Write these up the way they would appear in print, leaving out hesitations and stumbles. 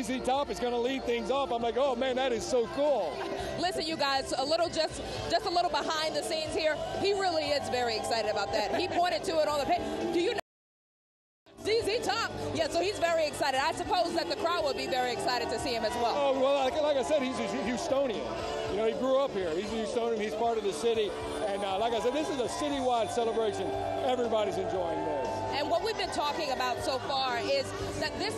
ZZ Top is going to lead things off. I'm like, oh man, that is so cool. Listen, you guys, just a little behind the scenes here. He really is very excited about that. He pointed to it on the page. Do you know ZZ Top? Yeah, so he's very excited. I suppose that the crowd would be very excited to see him as well. Oh, well, like I said, he's a Houstonian. You know, he grew up here. He's a Houstonian. He's part of the city. And like I said, this is a citywide celebration. Everybody's enjoying this. And what we've been talking about so far is that this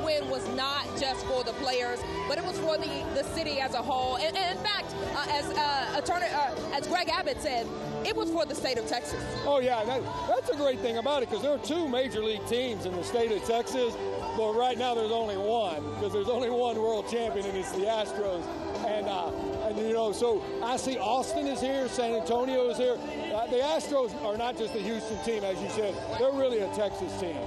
win was not just for the players, but it was for the city as a whole. And in fact, as Greg Abbott said, it was for the state of Texas. Oh, yeah, that's a great thing about it, because there are 2 major league teams in the state of Texas, but right now there's only one, because there's only one world champion, and it's the Astros. And you know, so I see Austin is here, San Antonio is here. The Astros are not just a Houston team, as you said. They're really a Texas team.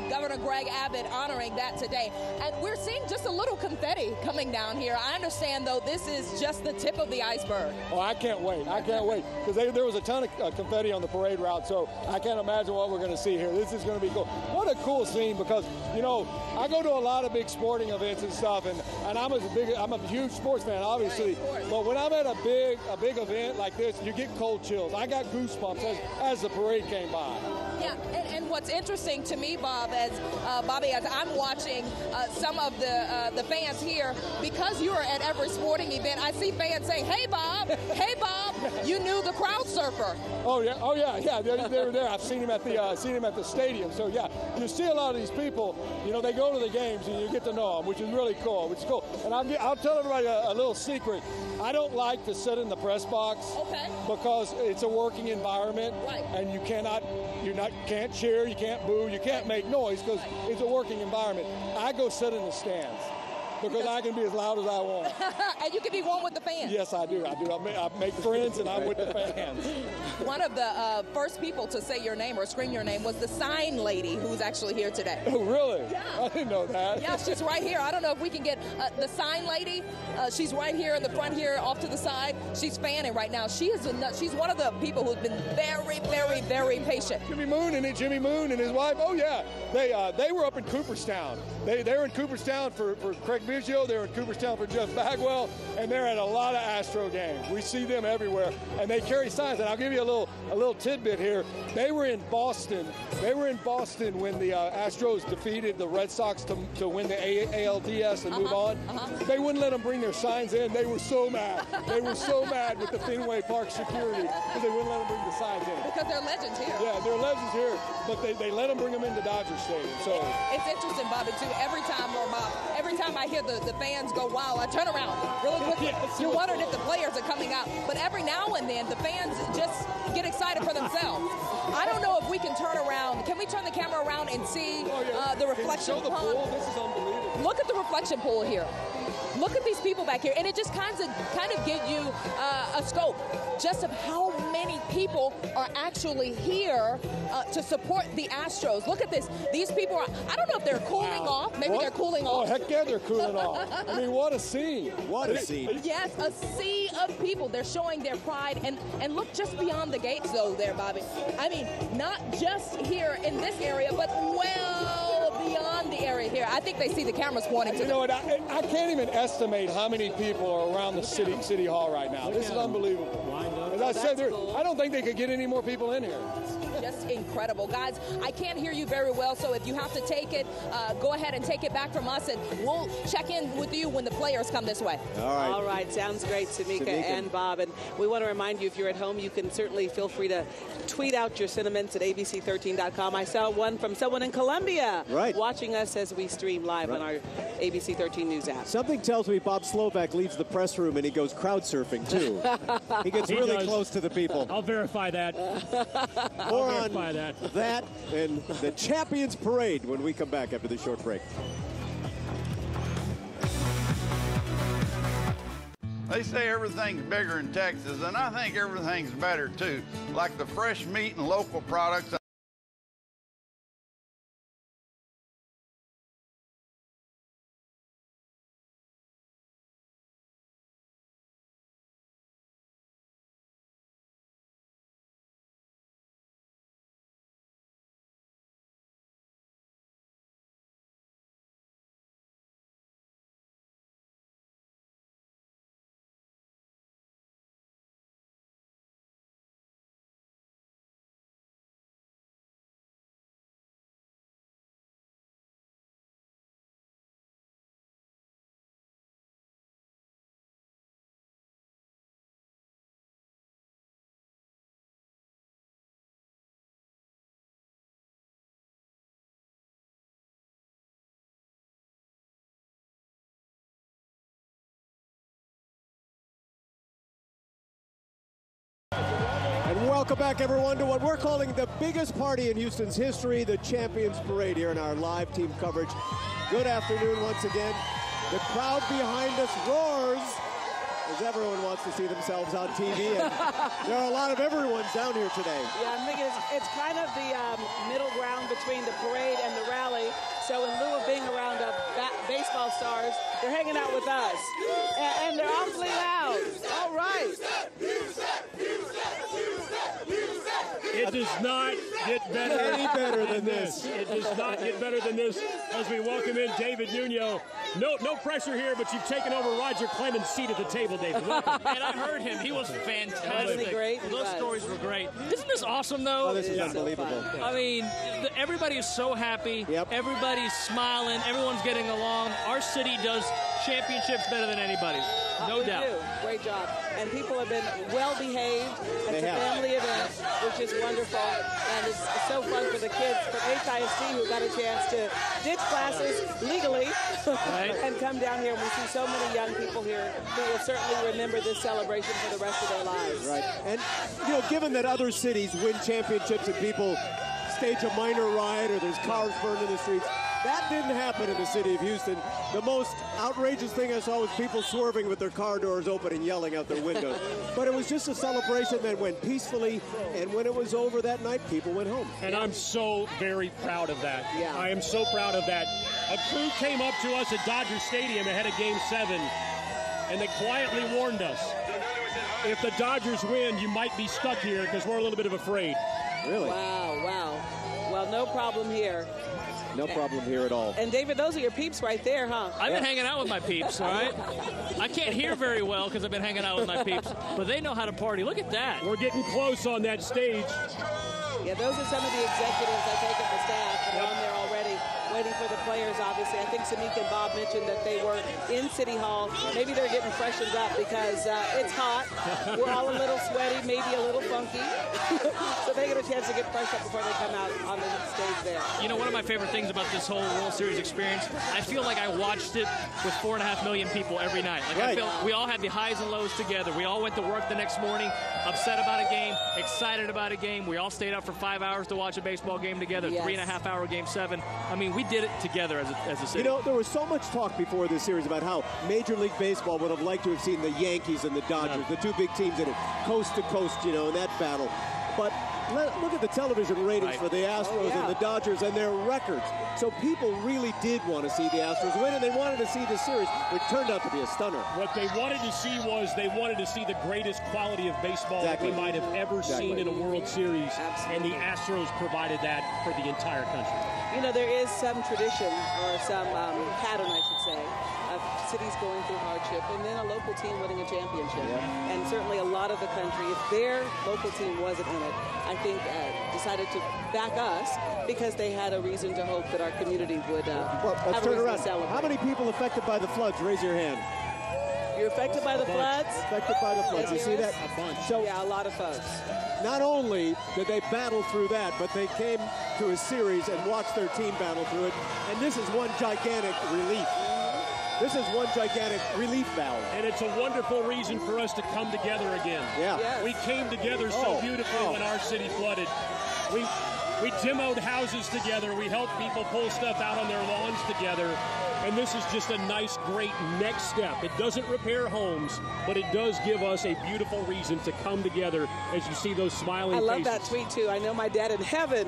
Governor Greg Abbott honoring that today. And we're seeing just a little confetti coming down here. I understand, though, this is just the tip of the iceberg. Oh, I can't wait. I can't wait. Because there was a ton of confetti on the parade route, so I can't imagine what we're going to see here. This is going to be cool. What a cool scene, because, you know, I go to a lot of big sporting events and stuff, and I'm a huge sports fan, obviously. Right, but when I'm at a big event like this, you get cold chills. I got goosebumps as the parade came by. Yeah, and what's interesting to me, Bobby, as I'm watching some of the fans here, because you're at every sporting event, I see fans saying, "Hey, Bob, you knew the crowd surfer." Oh yeah, they were there. I've seen him at the stadium. So yeah, you see a lot of these people. You know, they go to the games and you get to know them, which is really cool. Which is cool. And I'll tell everybody a little secret. I don't like to sit in the press box, because it's a working environment, and you can't cheer, you can't boo, you can't make noise, because it's a working environment. I go sit in the stands, because I can be as loud as I want. And you can be one with the fans. Yes, I do. I make friends, and I'm with the fans. One of the first people to say your name or scream your name was the sign lady, who's actually here today. Oh, really? Yeah. I didn't know that. Yeah, she's right here. I don't know if we can get the sign lady. She's right here in the front here, off to the side. She's fanning right now. She's one of the people who's been very, very, very patient. Jimmy Moon and his wife. Oh yeah, they were up in Cooperstown. They were in Cooperstown for Craig Biggio. They were in Cooperstown for Jeff Bagwell, and they're at a lot of Astro games. We see them everywhere, and they carry signs. And I'll give you a little tidbit here. They were in Boston. When the Astros defeated the Red Sox to win the ALDS and move on. They wouldn't let them bring their signs in. They were so mad. They were so mad with the Fenway Park security, because they wouldn't let them bring the signs in. Because they're legends here. Yeah, they're legends here, but they let them bring them into Dodger Stadium. So it's interesting, Bobby, too. Every time I hear the fans go, wow, I turn around really quickly. You're wondering if the players are coming out. But every now and then, the fans just get excited for themselves. I don't know if we can turn around. Can we turn the camera around and see the reflection pool? This is unbelievable. Look at the reflection pool here. Look at these people back here, and it just kind of gives you a scope just of how many people are actually here to support the Astros. Look at this. These people are, I don't know if they're cooling off. Maybe they're cooling off. Oh, heck yeah, they're cooling off. I mean, what a scene. What a scene. Yes, a sea of people. They're showing their pride. And look just beyond the gates, though, there, Bobby. I mean, not just here in this area, but well beyond the area here. I think they see the cameras pointing to them. You know what? I can't even estimate how many people are around the city hall right now. This is unbelievable. As I said, I don't think they could get any more people in here. Just incredible. Guys, I can't hear you very well, so if you have to take it, go ahead and take it back from us, and we'll check in with you when the players come this way. All right. Sounds great, Tamika and Bob. And we want to remind you, if you're at home, you can certainly feel free to tweet out your sentiments at abc13.com. I saw one from someone in Colombia watching us as we stream live on our ABC 13 News app. Something tells me Bob Slovak leaves the press room and he goes crowd surfing, too. He gets really close to the people. I'll verify that. More on that and the Champions Parade when we come back after this short break. They say everything's bigger in Texas, and I think everything's better, too. Like the fresh meat and local products. Welcome back, everyone, to what we're calling the biggest party in Houston's history, the Champions Parade, here in our live team coverage. Good afternoon once again. The crowd behind us roars as everyone wants to see themselves on TV. And there are a lot of everyone's down here today. Yeah, I'm thinking it's kind of the middle ground between the parade and the rally. So in lieu of being around baseball stars, they're hanging out with us. And they're awfully loud. All right. It does not get better any better than this. It does not get better than this as we welcome in David Nuno. No pressure here, but you've taken over Roger Clemens' seat at the table, David. Welcome. And I heard him. He was fantastic. Wasn't he great? Those stories were great. Isn't this awesome, though? Oh, this is unbelievable. I mean, everybody is so happy. Yep. Everybody's smiling. Everyone's getting along. Our city does championships better than anybody. No doubt. Do. Great job. And people have been well behaved. It's a family event, which is wonderful. And it's so fun for the kids from HISD who got a chance to ditch classes legally and come down here. And we see so many young people here who will certainly remember this celebration for the rest of their lives. Right. And, you know, given that other cities win championships and people stage a minor riot or there's cars burned in the streets, that didn't happen in the city of Houston. The most outrageous thing I saw was people swerving with their car doors open and yelling out their windows. But it was just a celebration that went peacefully, and when it was over that night, people went home. And I'm so very proud of that. Yeah. I am so proud of that. A crew came up to us at Dodger Stadium ahead of Game 7, and they quietly warned us, if the Dodgers win, you might be stuck here because we're a little bit of afraid. Really? Wow. Well, no problem here. No problem here at all. And, David, those are your peeps right there, huh? I've been hanging out with my peeps, all right? I can't hear very well because I've been hanging out with my peeps, but they know how to party. Look at that. We're getting close on that stage. Yeah, those are some of the executives, I take it, the staff, that are on there already, waiting for the players, obviously. I think Samik and Bob mentioned that they were in City Hall. Maybe they're getting freshened up because it's hot. We're all a little sweaty, maybe a little funky. So they get a chance to get fresh up before they come out on the stage there. You know, one of my favorite things about this whole World Series experience, I feel like I watched it with 4.5 million people every night. Like, I feel we all had the highs and lows together. We all went to work the next morning, upset about a game, excited about a game. We all stayed up for 5 hours to watch a baseball game together, 3.5-hour Game 7. I mean, we did it together as a city. You know, there was so much talk before this series about how Major League Baseball would have liked to have seen the Yankees and the Dodgers, the two big teams in it, coast to coast, you know, in that battle. But look at the television ratings for the Astros and the Dodgers and their records. So people really did want to see the Astros win, and they wanted to see this series, which turned out to be a stunner. What they wanted to see was they wanted to see the greatest quality of baseball that we might have ever seen in a World Series. And the Astros provided that for the entire country. You know, there is some tradition or some pattern, I should say, of cities going through hardship and then a local team winning a championship. And certainly a lot of the country, if their local team wasn't in it, I think decided to back us because they had a reason to hope that our community would have a reason to celebrate. How many people affected by the floods? Raise your hand. You're affected by the floods? Affected by the floods. You see that? A bunch. So, yeah, a lot of folks. Not only did they battle through that, but they came to a series and watched their team battle through it. And this is one gigantic relief. This is one gigantic relief valve. And it's a wonderful reason for us to come together again. Yeah. Yes. We came together so beautifully when our city flooded. We demoed houses together. We helped people pull stuff out on their lawns together. And this is just a nice, great next step. It doesn't repair homes, but it does give us a beautiful reason to come together as you see those smiling faces. I love that tweet, too. I know my dad in heaven.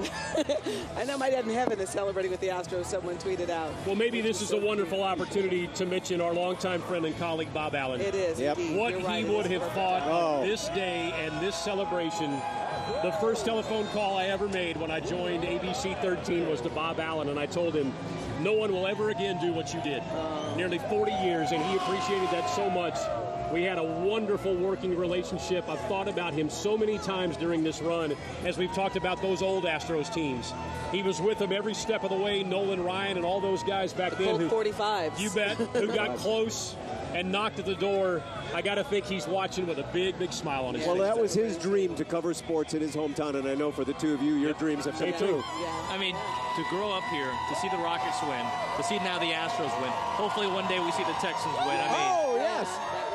I know my dad in heaven is celebrating with the Astros, someone tweeted out. Well, maybe this is a wonderful opportunity to mention our longtime friend and colleague, Bob Allen. It is, indeed. What You're he right. would have thought on this day and this celebration. The first telephone call I ever made when I joined ABC 13 was to Bob Allen, and I told him, no one will ever again do what you did. Nearly 40 years, and he appreciated that so much. We had a wonderful working relationship. I've thought about him so many times during this run as we've talked about those old Astros teams. He was with them every step of the way, Nolan Ryan and all those guys back then. Colt 45s. You bet, who got close and knocked at the door. I got to think he's watching with a big, big smile on his face. Well, that was his dream, to cover sports in his hometown, and I know for the two of you, your dreams have come true. I mean, to grow up here, to see the Rockets win, to see now the Astros win. Hopefully one day we see the Texans win. I mean, oh, yes.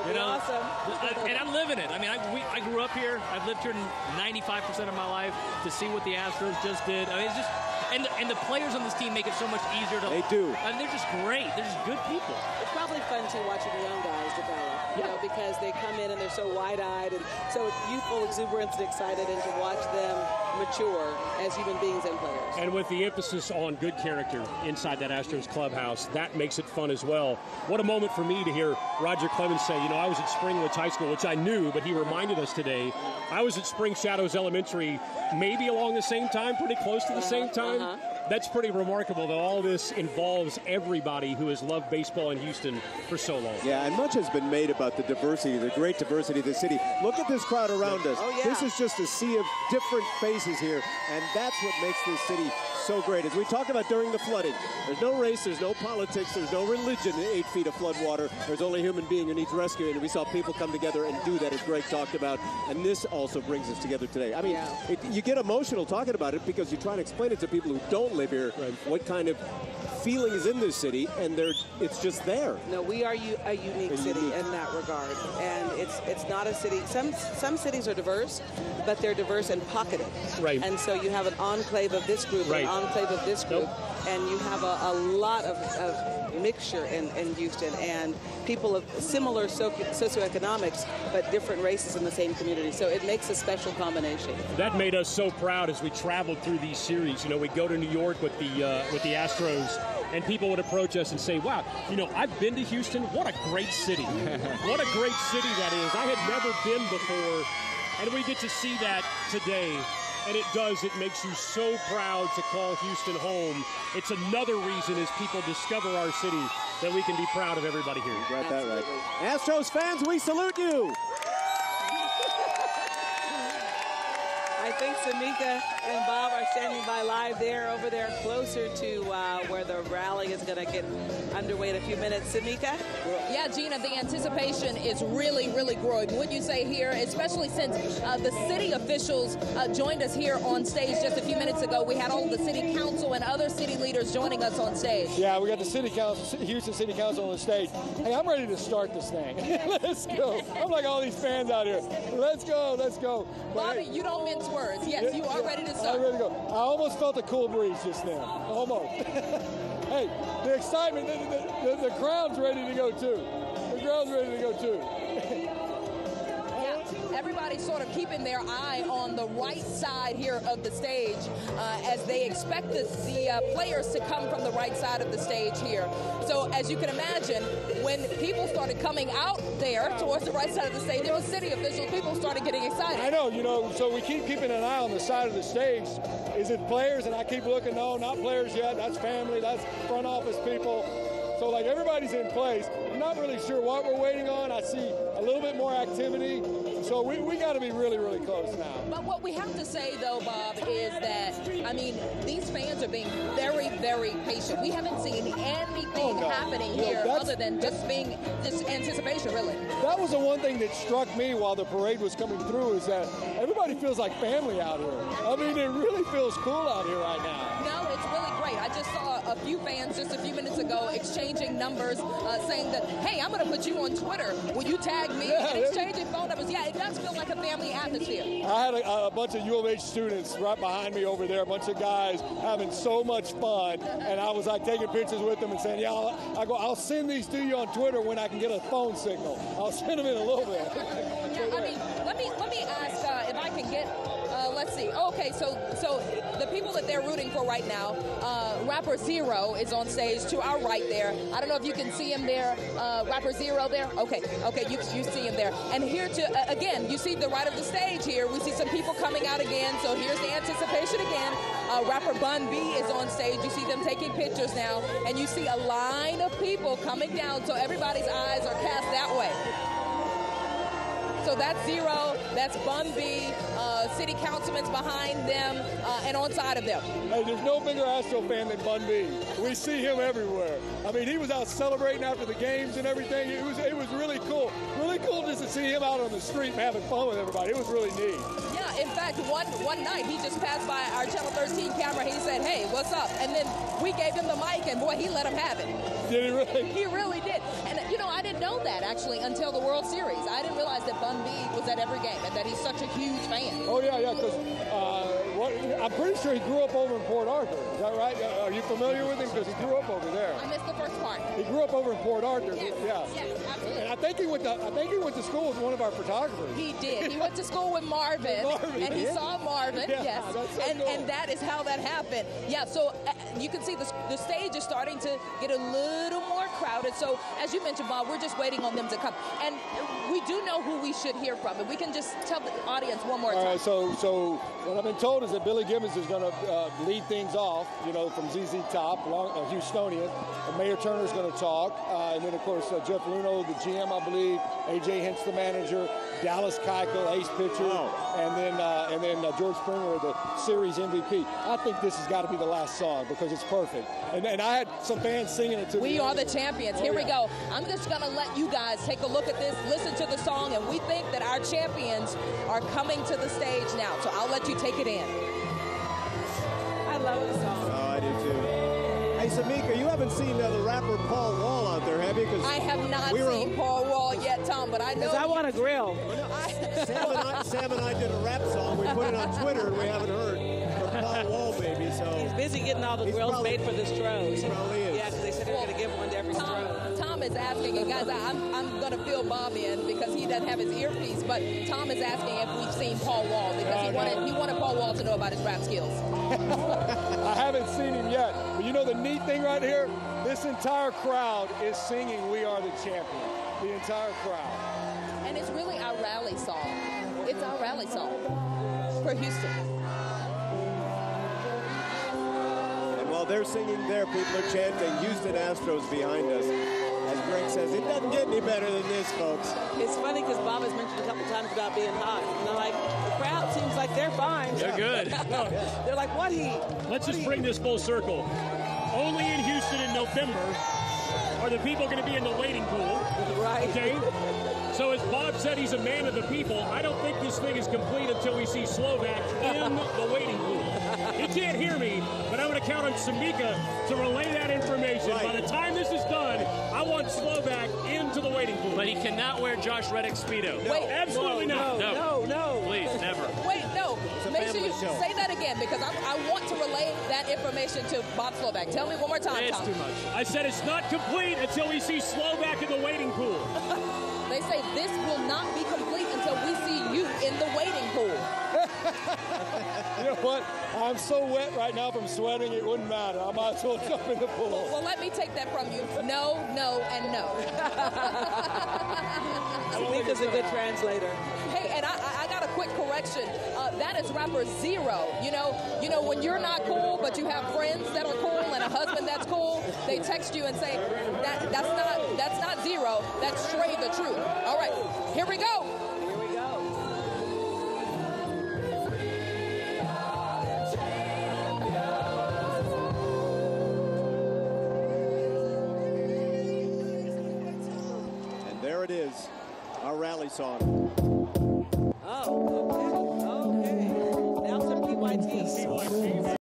You know, awesome. And I'm living it. I mean, I grew up here. I've lived here 95% of my life. To see what the Astros just did, I mean, it's just, and the players on this team make it so much easier to. They do. I mean, they're just great. They're just good people. It's probably fun too watching the young guys develop. You know, because they come in and they're so wide-eyed and so youthful, exuberant, and excited, and to watch them mature as human beings and players. And with the emphasis on good character inside that Astros clubhouse, that makes it fun as well. What a moment for me to hear Roger Clemens say, you know, I was at Springwoods High School, which I knew, but he reminded us today, I was at Spring Shadows Elementary maybe along the same time, pretty close to the same time. That's pretty remarkable that all this involves everybody who has loved baseball in Houston for so long. Yeah, and much has been made about the diversity, the great diversity of the city. Look at this crowd around us. Oh, yeah. This is just a sea of different faces here, and that's what makes this city so great. As we talked about during the flooding, there's no race, there's no politics, there's no religion in 8 feet of flood water. There's only a human being who needs rescuing, and we saw people come together and do that, as Greg talked about, and this also brings us together today. I mean, you get emotional talking about it because you try and explain it to people who don't live here, what kind of feeling is in this city, and it's just there. No, we are a unique city in that regard, and it's not a city. Some cities are diverse, but they're diverse and pocketed. Right. And so you have an enclave of this group, an enclave of this group, and you have a lot of mixture in Houston, and people of similar socioeconomics, but different races in the same community. So it makes a special combination. That made us so proud as we traveled through these series. You know, we'd go to New York with the Astros, and people would approach us and say, wow, you know, I've been to Houston. What a great city. What a great city that is. I had never been before, and we get to see that today. And it does. It makes you so proud to call Houston home. It's another reason as people discover our city that we can be proud of everybody here. You got that right. Astros fans, we salute you. I think Samika and Bob are standing by live there, over there, closer to where the rally is going to get underway in a few minutes. Samika? Yeah, Gina, the anticipation is really, really growing. Wouldn't you say here, especially since the city officials joined us here on stage just a few minutes ago. We had all the city council and other city leaders joining us on stage. Yeah, we got the city council, Houston City Council on the stage. Hey, I'm ready to start this thing. Let's go. I'm like all these fans out here. Let's go, let's go. Bobby, you don't mince words. Yes, you are ready to start. I'm ready to go. I almost felt a cool breeze just now. Almost. Hey, the excitement, the crowd's ready to go too. The crowd's ready to go too. Everybody's sort of keeping their eye on the right side here of the stage as they expect the players to come from the right side of the stage here. So as you can imagine, when people started coming out there towards the right side of the stage, there were city officials, people started getting excited. I know, you know, so we keep keeping an eye on the side of the stage. Is it players? And I keep looking, no, not players yet. That's family, that's front office people. So, like, everybody's in place. I'm not really sure what we're waiting on. I see a little bit more activity. So we got to be really, really close now. But what we have to say, though, Bob, is that, I mean, these fans are being very, very patient. We haven't seen anything happening here other than just anticipation, really. That was the one thing that struck me while the parade was coming through, is that everybody feels like family out here. I mean, it really feels cool out here right now. No, it's really great. I just saw a few fans just a few minutes ago exchanging numbers, saying that, hey, I'm going to put you on Twitter. Will you tag me? And exchanging phone numbers. Yeah, it does feel like a family atmosphere. I had a bunch of U of H students right behind me over there, a bunch of guys having so much fun, and I was like taking pictures with them and saying, yeah, I'll send these to you on Twitter when I can get a phone signal. I'll send them in a little bit. Yeah, I mean, let me ask if I can get. Let's see. Okay, so the people that they're rooting for right now, Rapper Zero is on stage to our right there. I don't know if you can see him there. Rapper Zero there. Okay, you see him there. And here to again, you see the right of the stage here. We see some people coming out again. So here's the anticipation again. Rapper Bun B is on stage. You see them taking pictures now, and you see a line of people coming down. So everybody's eyes are cast that way. So that's Zero, that's Bun B, city councilman's behind them, and on side of them. Hey, there's no bigger Astro fan than Bun B. We see him everywhere. I mean, he was out celebrating after the games and everything. It was really cool. Really cool just to see him out on the street and having fun with everybody. It was really neat. Yeah, in fact, one night he just passed by our Channel 13 camera. He said, "Hey, what's up?" And then we gave him the mic, and boy, he let him have it. Did he really? He really did. And, you know, I didn't know that, actually, until the World Series. I didn't realize that Bun B was at every game and that he's such a huge fan. Oh, yeah, because I'm pretty sure he grew up over in Port Arthur. Is that right? Are you familiar with him? Because he grew up over there. I missed the first part. He grew up over in Port Arthur. Yes, yeah. yes, absolutely. And I think he went to school with one of our photographers. He did. He went to school with Marvin, and he saw Marvin. Yeah, yes, that's so cool. And that is how that happened. Yeah. So you can see the stage is starting to get a little more crowded. So as you mentioned, Bob, we're just waiting on them to come, and we do know who we should hear from. And we can just tell the audience one more time. All right. So what I've been told is that Billy Gibbons is going to lead things off. You know, from ZZ Top, Houstonian. Mayor Turner's going to talk, and then of course Jeff Luno, the GM, I believe. AJ Hinch, the manager. Dallas Keuchel, ace pitcher, and then George Springer, the series MVP. I think this has got to be the last song because it's perfect. And I had some fans singing it to me. We are the champions. Here we go. I'm just going to let you guys take a look at this, listen to the song, and we think that our champions are coming to the stage now. So I'll let you take it in. I love the song. Oh, I do too. Hey, Samika, you haven't seen the rapper Paul Wall out there, have you? I have not seen Paul Wall yet, Tom, but I know. I want to grill. Sam and I did a rap song. We put it on Twitter, and we haven't heard from Paul Wall, baby. So he's busy getting all the grills made for the Stros. He probably is. Yeah, because they said they were going to give one to every Stro. Tom is asking, and guys, I'm going to fill Bob in because he doesn't have his earpiece, but Tom is asking if we've seen Paul Wall because he wanted Paul Wall to know about his rap skills. I haven't seen him yet, but you know the neat thing right here? This entire crowd is singing "We Are the Champion." The entire crowd. And it's really our rally song. It's our rally song for Houston. And while they're singing there, people are chanting Houston Astros behind us. As Greg says, it doesn't get any better than this, folks. It's funny because Bob has mentioned a couple times about being hot. And they're like, the crowd seems like they're fine. They're good. They're like, what heat? Let's just bring this full circle. Only in Houston in November are the people going to be in the waiting pool. Right. Okay? So as Bob said, he's a man of the people. I don't think this thing is complete until we see Slovak in the waiting pool. He can't hear me, but I'm going to count on Samika to relay that information. Right. By the time this is done, I want Slovak into the waiting pool. But he cannot wear Josh Reddick's Speedo. No. Wait, absolutely not. No. Please, never. Wait, no. Make sure you say that again because I want to relay that information to Bob Slovak. Tell me one more time, It's Tom. too much. I said it's not complete until we see Slovak in the waiting pool. They say this will not be complete until we see you in the waiting pool. You know what? I'm so wet right now from sweating, it wouldn't matter. I might as well jump in the pool. Well, let me take that from you. No, and no. Samika's a good translator. Hey, and I got a quick correction. That is rapper Zero. You know when you're not cool, but you have friends that are cool and a husband that's cool, they text you and say that's not Zero. That's Trey the Truth. All right, here we go. Here we go. And there it is, our rally song. Oh, okay. Now some PYT.